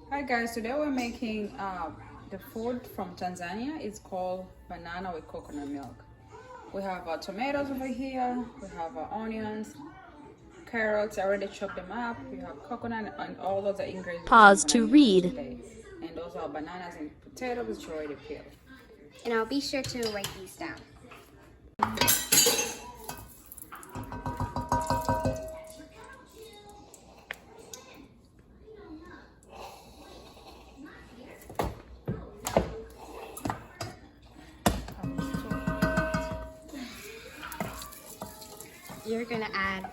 Hi guys, today we're making the food from Tanzania. It's called banana with coconut milk. We have our tomatoes over here, we have our onions, carrots, I already chopped them up, we have coconut and all those are ingredients Pause I'm to gonna use read. today. And those are bananas and potatoes which are already peeled. And I'll be sure to write these down. You're gonna add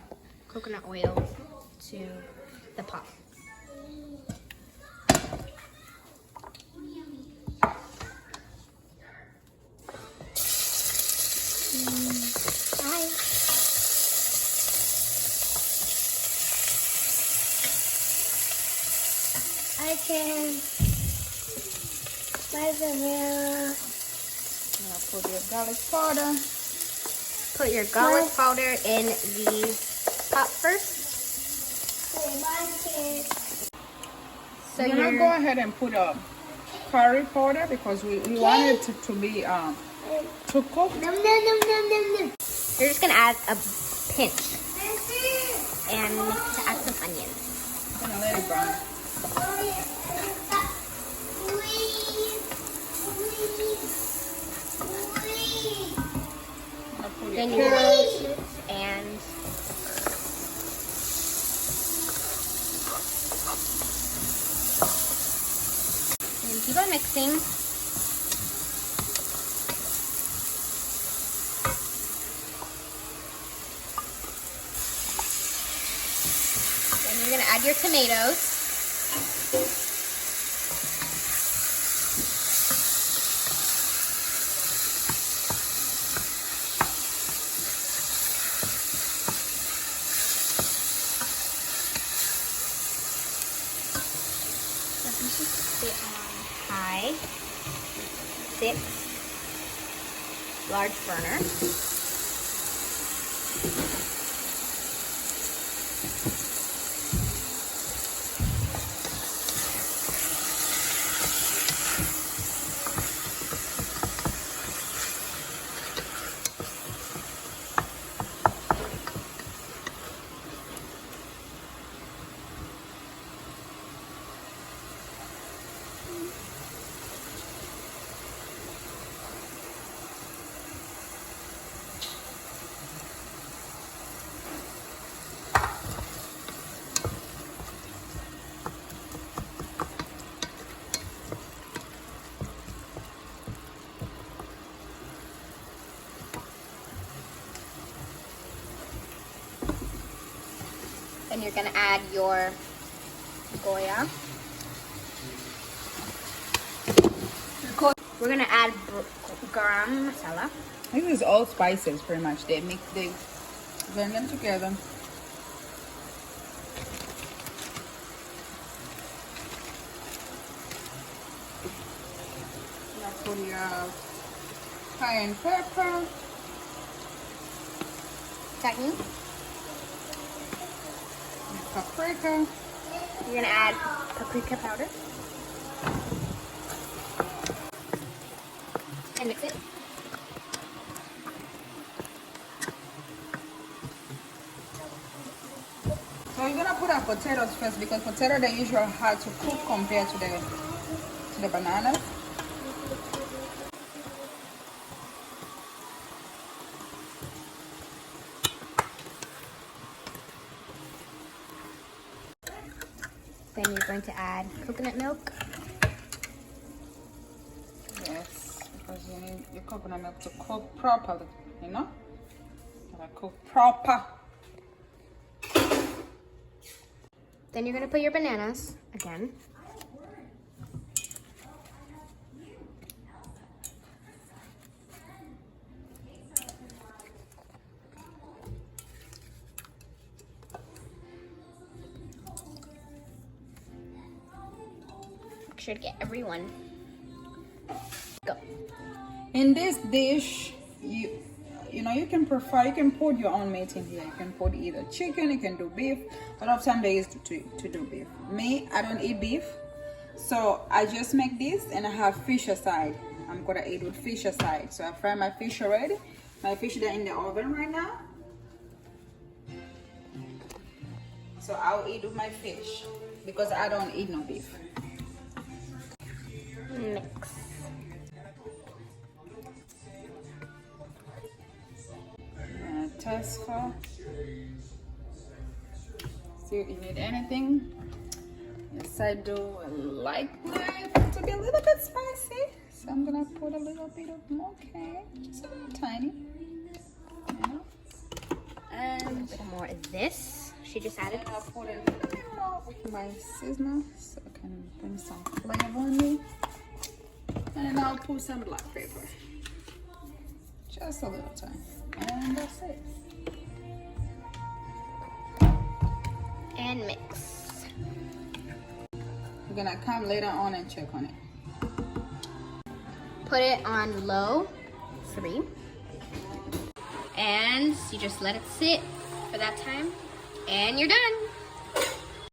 coconut oil to the pot. Bye. I can buy the milk. Now put your garlic powder. Put your garlic powder in the pot first. So We're gonna you're go ahead and put a curry powder because we want it to be to cook. You're just gonna add a pinch and to add some onions. I'm gonna let it brown. I'll put your Then you carrots. and keep on mixing. Then you're gonna add your tomatoes. You should sit on high. 6 large burner. Then you're gonna add your Goya. We're gonna add garam masala. This is all spices pretty much. They blend them together. Now put your cayenne pepper. Second, Paprika. you're gonna add paprika powder. And mix it. So you're gonna put our potatoes first because potato they usually hard to cook compared to the bananas. Then you're going to add coconut milk. Yes, because you need your coconut milk to cook properly, you know? Gotta cook proper. Then you're gonna put your bananas again. Make sure to get everyone. Go. In this dish, you know, you can put your own meat in here. You can put either chicken, you can do beef. A lot of time they used to do beef. Me, I don't eat beef. So I just make this and I have fish aside. I'm gonna eat with fish aside. So I fry my fish already. My fish are in the oven right now. So I'll eat with my fish because I don't eat no beef. Mix. Test for. See if you need anything. Yes, I do like my food to be a little bit spicy. So I'm gonna put a little bit of more, okay? Just a little tiny. You know? And A bit more of this. She just added. I'll put a little bit more with my seasoner so I can bring some flavor on me. And then I'll put some black pepper. Just a little time. And that's it. And mix. We're gonna come later on and check on it. Put it on low, 3. And you just let it sit for that time. And you're done.